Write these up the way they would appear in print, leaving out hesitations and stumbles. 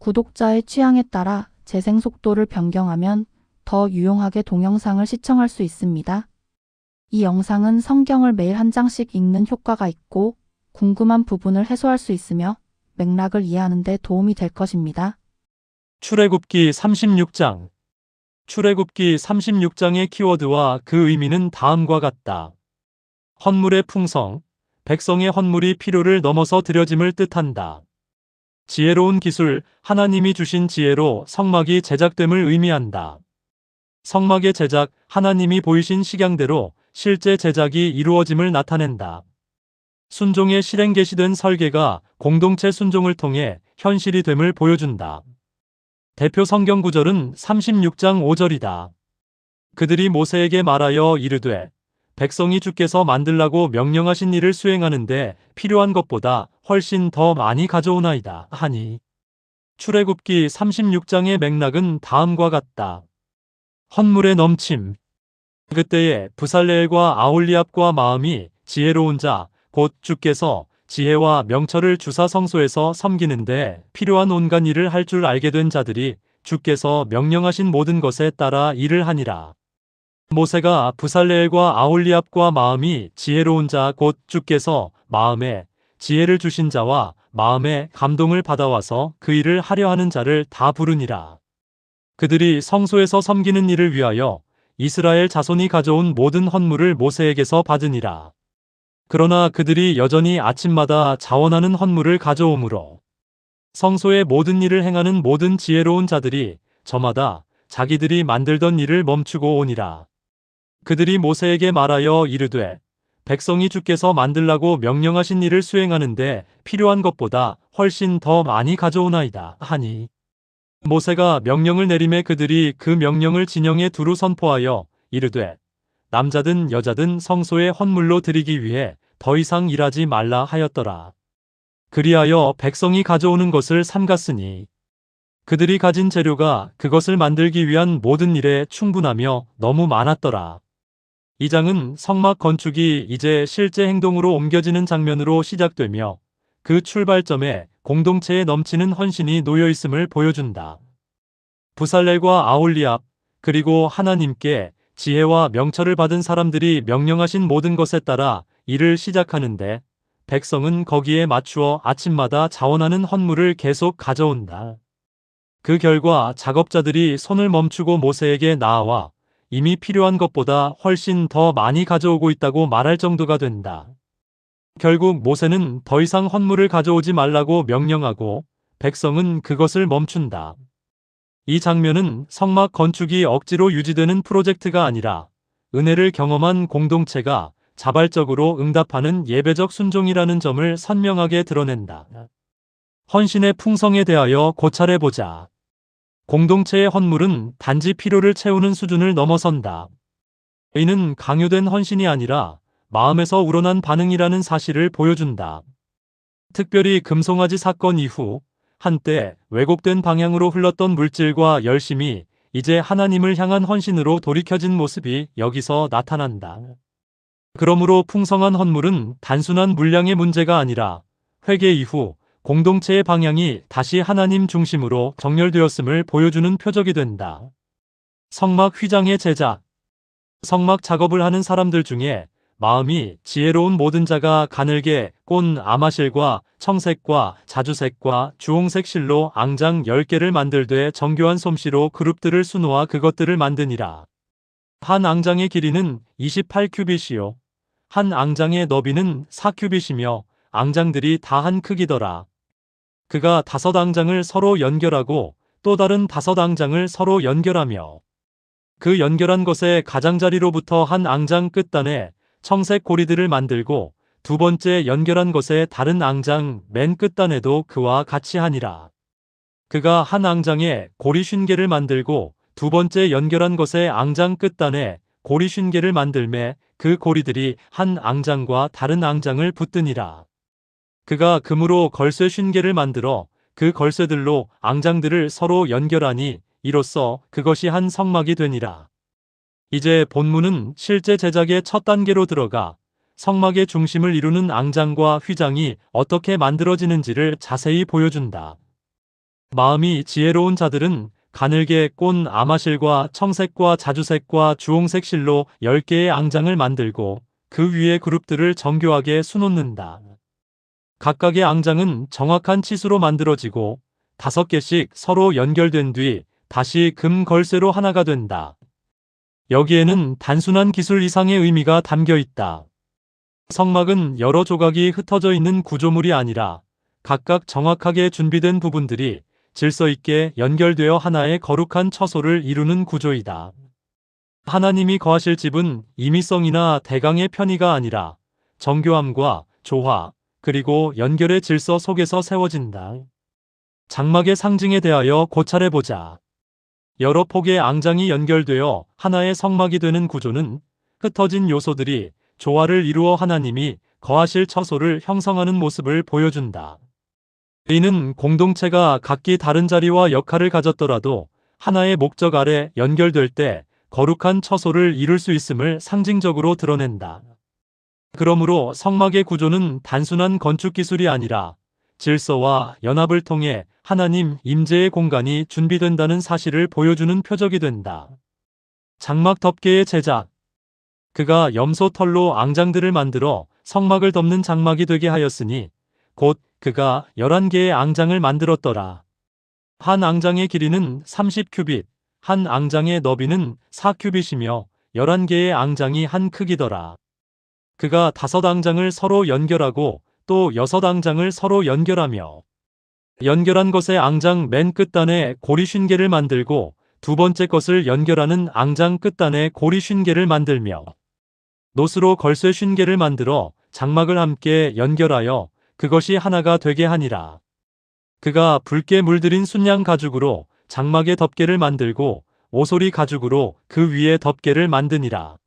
구독자의 취향에 따라 재생 속도를 변경하면 더 유용하게 동영상을 시청할 수 있습니다. 이 영상은 성경을 매일 한 장씩 읽는 효과가 있고 궁금한 부분을 해소할 수 있으며 맥락을 이해하는 데 도움이 될 것입니다. 출애굽기 36장. 출애굽기 36장의 키워드와 그 의미는 다음과 같다. 헌물의 풍성, 백성의 헌물이 필요를 넘어서 드려짐을 뜻한다. 지혜로운 기술, 하나님이 주신 지혜로 성막이 제작됨을 의미한다. 성막의 제작, 하나님이 보이신 식양대로 실제 제작이 이루어짐을 나타낸다. 순종의 실행 계시된 설계가 공동체 순종을 통해 현실이 됨을 보여준다. 대표 성경 구절은 36장 5절이다. 그들이 모세에게 말하여 이르되 백성이 주께서 만들라고 명령하신 일을 수행하는데 필요한 것보다 훨씬 더 많이 가져오나이다 하니. 출애굽기 36장의 맥락은 다음과 같다. 헌물의 넘침. 그때에 부살레엘과 아홀리압과 마음이 지혜로운 자, 곧 주께서 지혜와 명철을 주사 성소에서 섬기는데 필요한 온갖 일을 할 줄 알게 된 자들이 주께서 명령하신 모든 것에 따라 일을 하니라. 모세가 부살레엘과 아홀리압과 마음이 지혜로운 자, 곧 주께서 마음에 지혜를 주신 자와 마음에 감동을 받아와서 그 일을 하려 하는 자를 다 부르니라. 그들이 성소에서 섬기는 일을 위하여 이스라엘 자손이 가져온 모든 헌물을 모세에게서 받으니라. 그러나 그들이 여전히 아침마다 자원하는 헌물을 가져오므로 성소의 모든 일을 행하는 모든 지혜로운 자들이 저마다 자기들이 만들던 일을 멈추고 오니라. 그들이 모세에게 말하여 이르되 백성이 주께서 만들라고 명령하신 일을 수행하는데 필요한 것보다 훨씬 더 많이 가져오나이다 하니. 모세가 명령을 내림에 그들이 그 명령을 진영에 두루 선포하여 이르되 남자든 여자든 성소에 헌물로 드리기 위해 더 이상 일하지 말라 하였더라. 그리하여 백성이 가져오는 것을 삼갔으니 그들이 가진 재료가 그것을 만들기 위한 모든 일에 충분하며 너무 많았더라. 이 장은 성막 건축이 이제 실제 행동으로 옮겨지는 장면으로 시작되며 그 출발점에 공동체에 넘치는 헌신이 놓여 있음을 보여준다. 부살렐과 아홀리압, 그리고 하나님께 지혜와 명철을 받은 사람들이 명령하신 모든 것에 따라 일을 시작하는데 백성은 거기에 맞추어 아침마다 자원하는 헌물을 계속 가져온다. 그 결과 작업자들이 손을 멈추고 모세에게 나아와 이미 필요한 것보다 훨씬 더 많이 가져오고 있다고 말할 정도가 된다. 결국 모세는 더 이상 헌물을 가져오지 말라고 명령하고 백성은 그것을 멈춘다. 이 장면은 성막 건축이 억지로 유지되는 프로젝트가 아니라 은혜를 경험한 공동체가 자발적으로 응답하는 예배적 순종이라는 점을 선명하게 드러낸다. 헌신의 풍성에 대하여 고찰해보자. 공동체의 헌물은 단지 필요를 채우는 수준을 넘어선다. 이는 강요된 헌신이 아니라 마음에서 우러난 반응이라는 사실을 보여준다. 특별히 금송아지 사건 이후 한때 왜곡된 방향으로 흘렀던 물질과 열심이 이제 하나님을 향한 헌신으로 돌이켜진 모습이 여기서 나타난다. 그러므로 풍성한 헌물은 단순한 물량의 문제가 아니라 회개 이후 공동체의 방향이 다시 하나님 중심으로 정렬되었음을 보여주는 표적이 된다. 성막 휘장의 제작. 성막 작업을 하는 사람들 중에 마음이 지혜로운 모든 자가 가늘게 꼰 아마실과 청색과 자주색과 주홍색 실로 앙장 10개를 만들되 정교한 솜씨로 그룹들을 수놓아 그것들을 만드니라. 한 앙장의 길이는 28규빗이요 한 앙장의 너비는 4규빗이며 앙장들이 다 한 크기더라. 그가 5앙장을 서로 연결하고 또 다른 5앙장을 서로 연결하며 그 연결한 것의 가장자리로부터 한 앙장 끝단에 청색 고리들을 만들고 두 번째 연결한 것의 다른 앙장 맨 끝단에도 그와 같이 하니라. 그가 한 앙장에 고리 50개를 만들고 두 번째 연결한 것의 앙장 끝단에 고리 50개를 만들매 그 고리들이 한 앙장과 다른 앙장을 붙드니라. 그가 금으로 걸쇠 50개를 만들어 그 걸쇠들로 앙장들을 서로 연결하니 이로써 그것이 한 성막이 되니라. 이제 본문은 실제 제작의 첫 단계로 들어가 성막의 중심을 이루는 앙장과 휘장이 어떻게 만들어지는지를 자세히 보여준다. 마음이 지혜로운 자들은 가늘게 꼰 아마실과 청색과 자주색과 주홍색 실로 10개의 앙장을 만들고 그 위에 그룹들을 정교하게 수놓는다. 각각의 앙장은 정확한 치수로 만들어지고 5개씩 서로 연결된 뒤 다시 금 걸쇠로 하나가 된다. 여기에는 단순한 기술 이상의 의미가 담겨 있다. 성막은 여러 조각이 흩어져 있는 구조물이 아니라 각각 정확하게 준비된 부분들이 질서 있게 연결되어 하나의 거룩한 처소를 이루는 구조이다. 하나님이 거하실 집은 임의성이나 대강의 편의가 아니라 정교함과 조화, 그리고 연결의 질서 속에서 세워진다. 장막의 상징에 대하여 고찰해보자. 여러 폭의 앙장이 연결되어 하나의 성막이 되는 구조는 흩어진 요소들이 조화를 이루어 하나님이 거하실 처소를 형성하는 모습을 보여준다. 이는 공동체가 각기 다른 자리와 역할을 가졌더라도 하나의 목적 아래 연결될 때 거룩한 처소를 이룰 수 있음을 상징적으로 드러낸다. 그러므로 성막의 구조는 단순한 건축 기술이 아니라 질서와 연합을 통해 하나님 임재의 공간이 준비된다는 사실을 보여주는 표적이 된다. 장막 덮개의 제작. 그가 염소 털로 앙장들을 만들어 성막을 덮는 장막이 되게 하였으니 곧 그가 11개의 앙장을 만들었더라. 한 앙장의 길이는 30규빗, 한 앙장의 너비는 4규빗이며 11개의 앙장이 한 크기더라. 그가 5앙장을 서로 연결하고 또 6앙장을 서로 연결하며 연결한 것의 앙장 맨 끝단에 고리 50개를 만들고 두 번째 것을 연결하는 앙장 끝단에 고리 50개를 만들며 노스로 걸쇠 50개를 만들어 장막을 함께 연결하여 그것이 하나가 되게 하니라. 그가 붉게 물들인 순양 가죽으로 장막의 덮개를 만들고 오소리 가죽으로 그 위에 덮개를 만드니라.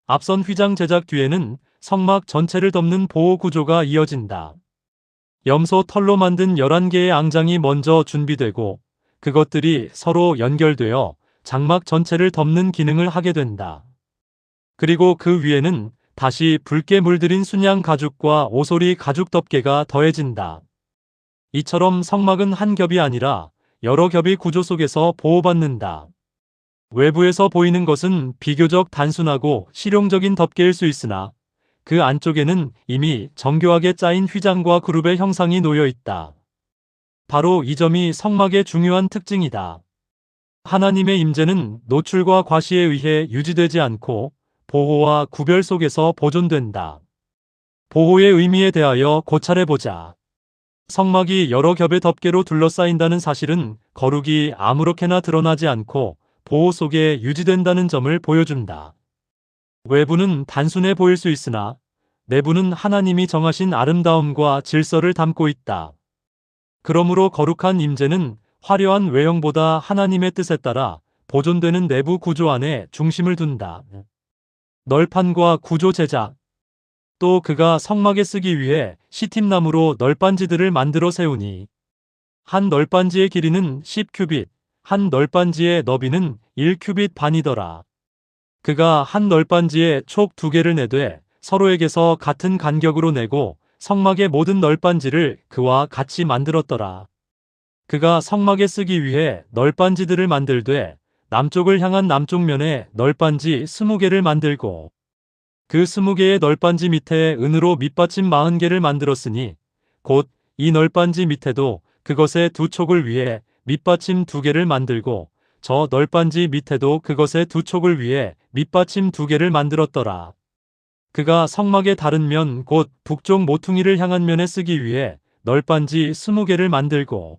앞선 휘장 제작 뒤에는 성막 전체를 덮는 보호 구조가 이어진다. 염소 털로 만든 11개의 앙장이 먼저 준비되고 그것들이 서로 연결되어 장막 전체를 덮는 기능을 하게 된다. 그리고 그 위에는 다시 붉게 물들인 순양 가죽과 오소리 가죽 덮개가 더해진다. 이처럼 성막은 한 겹이 아니라 여러 겹의 구조 속에서 보호받는다. 외부에서 보이는 것은 비교적 단순하고 실용적인 덮개일 수 있으나 그 안쪽에는 이미 정교하게 짜인 휘장과 그룹의 형상이 놓여 있다. 바로 이 점이 성막의 중요한 특징이다. 하나님의 임재는 노출과 과시에 의해 유지되지 않고 보호와 구별 속에서 보존된다. 보호의 의미에 대하여 고찰해보자. 성막이 여러 겹의 덮개로 둘러싸인다는 사실은 거룩이 아무렇게나 드러나지 않고 보호 속에 유지된다는 점을 보여준다. 외부는 단순해 보일 수 있으나 내부는 하나님이 정하신 아름다움과 질서를 담고 있다. 그러므로 거룩한 임재는 화려한 외형보다 하나님의 뜻에 따라 보존되는 내부 구조 안에 중심을 둔다. 널판과 구조 제작. 또 그가 성막에 쓰기 위해 시팀나무로 널빤지들을 만들어 세우니 한 널빤지의 길이는 10규빗, 한 널빤지의 너비는 1규빗 반이더라. 그가 한 널빤지에 촉 2개를 내되 서로에게서 같은 간격으로 내고 성막의 모든 널빤지를 그와 같이 만들었더라. 그가 성막에 쓰기 위해 널빤지들을 만들되 남쪽을 향한 남쪽 면에 널빤지 20개를 만들고 그 20개의 널빤지 밑에 은으로 밑받침 40개를 만들었으니 곧 이 널빤지 밑에도 그것의 두 촉을 위해 밑받침 2개를 만들고 저 널빤지 밑에도 그것의 두 촉을 위해 밑받침 2개를 만들었더라. 그가 성막의 다른 면 곧 북쪽 모퉁이를 향한 면에 쓰기 위해 널빤지 20개를 만들고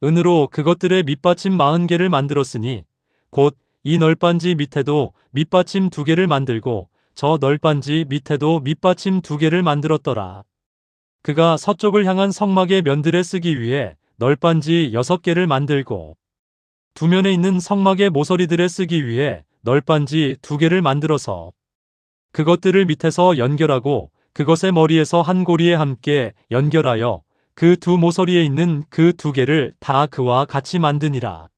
은으로 그것들의 밑받침 40개를 만들었으니 곧 이 널빤지 밑에도 밑받침 2개를 만들고 저 널빤지 밑에도 밑받침 2개를 만들었더라. 그가 서쪽을 향한 성막의 면들에 쓰기 위해 널빤지 6개를 만들고 두 면에 있는 성막의 모서리들에 쓰기 위해 널빤지 2개를 만들어서 그것들을 밑에서 연결하고 그것의 머리에서 한 고리에 함께 연결하여 그 두 모서리에 있는 그 2개를 다 그와 같이 만드니라.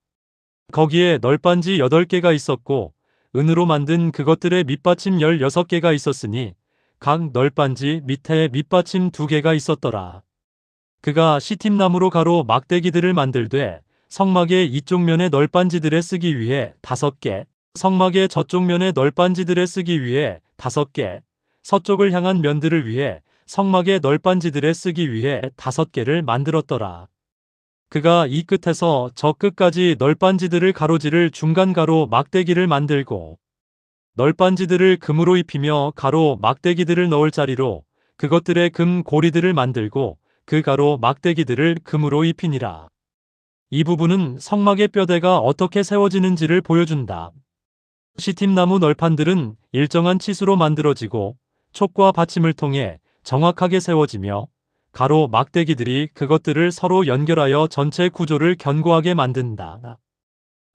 거기에 널빤지 8개가 있었고 은으로 만든 그것들의 밑받침 16개가 있었으니 각 널빤지 밑에 밑받침 2개가 있었더라. 그가 시팀나무로 가로 막대기들을 만들되 성막의 이쪽 면에 널빤지들에 쓰기 위해 5개, 성막의 저쪽 면에 널빤지들에 쓰기 위해 5개, 서쪽을 향한 면들을 위해 성막의 널빤지들에 쓰기 위해 5개를 만들었더라. 그가 이 끝에서 저 끝까지 널빤지들을 가로지를 중간 가로 막대기를 만들고 널빤지들을 금으로 입히며 가로 막대기들을 넣을 자리로 그것들의 금 고리들을 만들고 그 가로 막대기들을 금으로 입히니라. 이 부분은 성막의 뼈대가 어떻게 세워지는지를 보여준다. 시팀나무 널판들은 일정한 치수로 만들어지고 촉과 받침을 통해 정확하게 세워지며 가로 막대기들이 그것들을 서로 연결하여 전체 구조를 견고하게 만든다.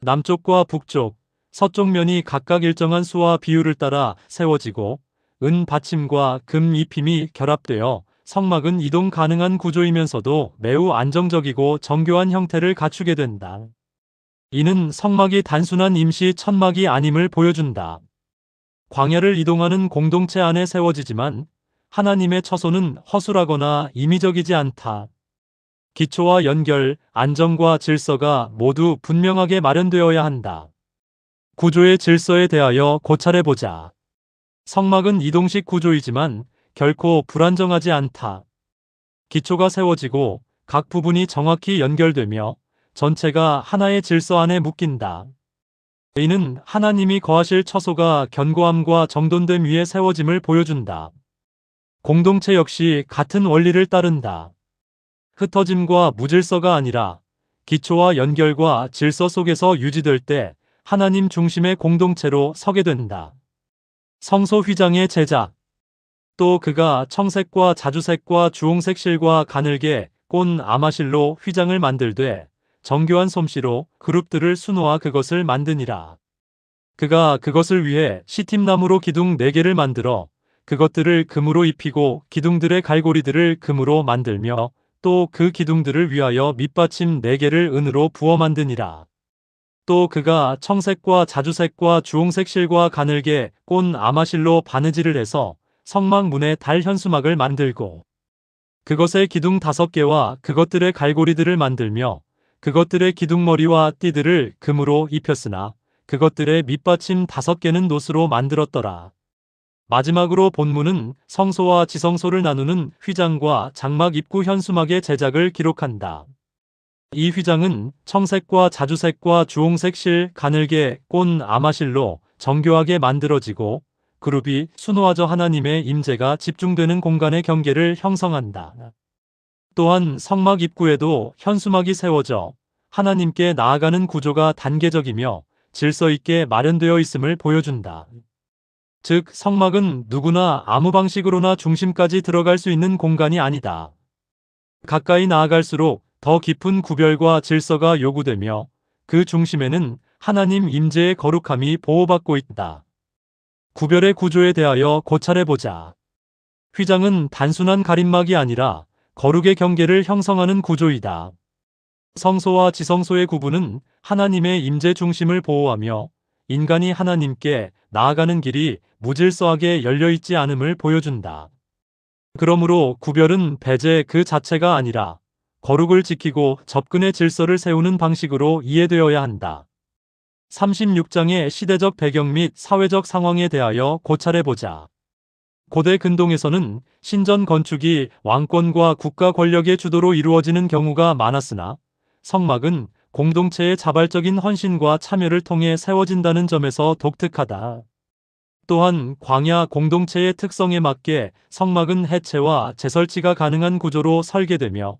남쪽과 북쪽, 서쪽 면이 각각 일정한 수와 비율을 따라 세워지고 은 받침과 금 입힘이 결합되어 성막은 이동 가능한 구조이면서도 매우 안정적이고 정교한 형태를 갖추게 된다. 이는 성막이 단순한 임시 천막이 아님을 보여준다. 광야를 이동하는 공동체 안에 세워지지만 하나님의 처소는 허술하거나 임의적이지 않다. 기초와 연결, 안정과 질서가 모두 분명하게 마련되어야 한다. 구조의 질서에 대하여 고찰해보자. 성막은 이동식 구조이지만 결코 불안정하지 않다. 기초가 세워지고 각 부분이 정확히 연결되며 전체가 하나의 질서 안에 묶인다. 이는 하나님이 거하실 처소가 견고함과 정돈됨 위에 세워짐을 보여준다. 공동체 역시 같은 원리를 따른다. 흩어짐과 무질서가 아니라 기초와 연결과 질서 속에서 유지될 때 하나님 중심의 공동체로 서게 된다. 성소 휘장의 제작. 또 그가 청색과 자주색과 주홍색 실과 가늘게 꼰 아마실로 휘장을 만들되 정교한 솜씨로 그룹들을 수놓아 그것을 만드니라. 그가 그것을 위해 시팀나무로 기둥 4개를 만들어 그것들을 금으로 입히고 기둥들의 갈고리들을 금으로 만들며 또 그 기둥들을 위하여 밑받침 4개를 은으로 부어 만드니라. 또 그가 청색과 자주색과 주홍색 실과 가늘게 꼰 아마실로 바느질을 해서 성막 문에 달 현수막을 만들고 그것의 기둥 5개와 그것들의 갈고리들을 만들며 그것들의 기둥머리와 띠들을 금으로 입혔으나 그것들의 밑받침 5개는 노스로 만들었더라. 마지막으로 본문은 성소와 지성소를 나누는 휘장과 장막 입구 현수막의 제작을 기록한다. 이 휘장은 청색과 자주색과 주홍색 실, 가늘게, 꼰 아마실로 정교하게 만들어지고 그룹이 수놓아져 하나님의 임재가 집중되는 공간의 경계를 형성한다. 또한 성막 입구에도 현수막이 세워져 하나님께 나아가는 구조가 단계적이며 질서 있게 마련되어 있음을 보여준다. 즉, 성막은 누구나 아무 방식으로나 중심까지 들어갈 수 있는 공간이 아니다. 가까이 나아갈수록 더 깊은 구별과 질서가 요구되며 그 중심에는 하나님 임재의 거룩함이 보호받고 있다. 구별의 구조에 대하여 고찰해보자. 휘장은 단순한 가림막이 아니라 거룩의 경계를 형성하는 구조이다. 성소와 지성소의 구분은 하나님의 임재 중심을 보호하며 인간이 하나님께 나아가는 길이 무질서하게 열려있지 않음을 보여준다. 그러므로 구별은 배제 그 자체가 아니라 거룩을 지키고 접근의 질서를 세우는 방식으로 이해되어야 한다. 36장의 시대적 배경 및 사회적 상황에 대하여 고찰해보자. 고대 근동에서는 신전 건축이 왕권과 국가 권력의 주도로 이루어지는 경우가 많았으나 성막은 공동체의 자발적인 헌신과 참여를 통해 세워진다는 점에서 독특하다. 또한 광야 공동체의 특성에 맞게 성막은 해체와 재설치가 가능한 구조로 설계되며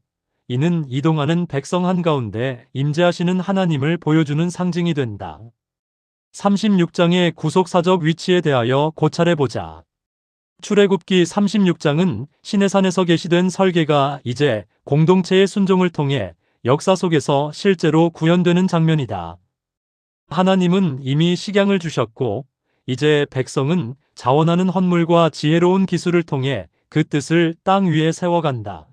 이는 이동하는 백성 한가운데 임재하시는 하나님을 보여주는 상징이 된다. 36장의 구속사적 위치에 대하여 고찰해보자. 출애굽기 36장은 시내산에서 계시된 설계가 이제 공동체의 순종을 통해 역사 속에서 실제로 구현되는 장면이다. 하나님은 이미 식양을 주셨고 이제 백성은 자원하는 헌물과 지혜로운 기술을 통해 그 뜻을 땅 위에 세워간다.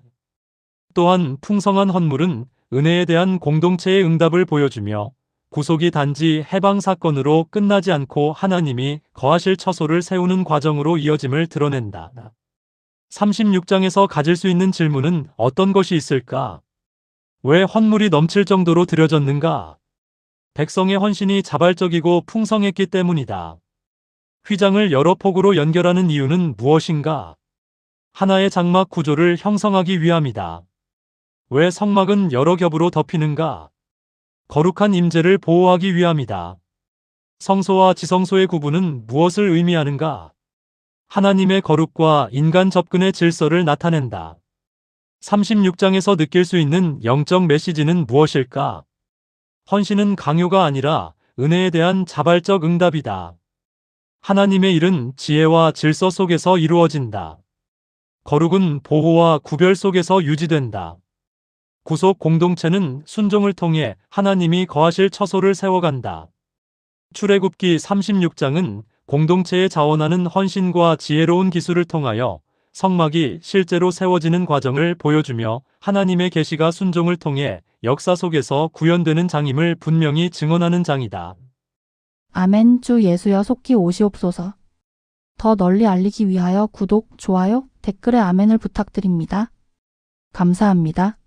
또한 풍성한 헌물은 은혜에 대한 공동체의 응답을 보여주며 구속이 단지 해방 사건으로 끝나지 않고 하나님이 거하실 처소를 세우는 과정으로 이어짐을 드러낸다. 36장에서 가질 수 있는 질문은 어떤 것이 있을까? 왜 헌물이 넘칠 정도로 드려졌는가? 백성의 헌신이 자발적이고 풍성했기 때문이다. 휘장을 여러 폭으로 연결하는 이유는 무엇인가? 하나의 장막 구조를 형성하기 위함이다. 왜 성막은 여러 겹으로 덮이는가? 거룩한 임재를 보호하기 위함이다. 성소와 지성소의 구분은 무엇을 의미하는가? 하나님의 거룩과 인간 접근의 질서를 나타낸다. 36장에서 느낄 수 있는 영적 메시지는 무엇일까? 헌신은 강요가 아니라 은혜에 대한 자발적 응답이다. 하나님의 일은 지혜와 질서 속에서 이루어진다. 거룩은 보호와 구별 속에서 유지된다. 구속 공동체는 순종을 통해 하나님이 거하실 처소를 세워간다. 출애굽기 36장은 공동체에 자원하는 헌신과 지혜로운 기술을 통하여 성막이 실제로 세워지는 과정을 보여주며 하나님의 계시가 순종을 통해 역사 속에서 구현되는 장임을 분명히 증언하는 장이다. 아멘. 주 예수여 속히 오시옵소서. 더 널리 알리기 위하여 구독, 좋아요, 댓글에 아멘을 부탁드립니다. 감사합니다.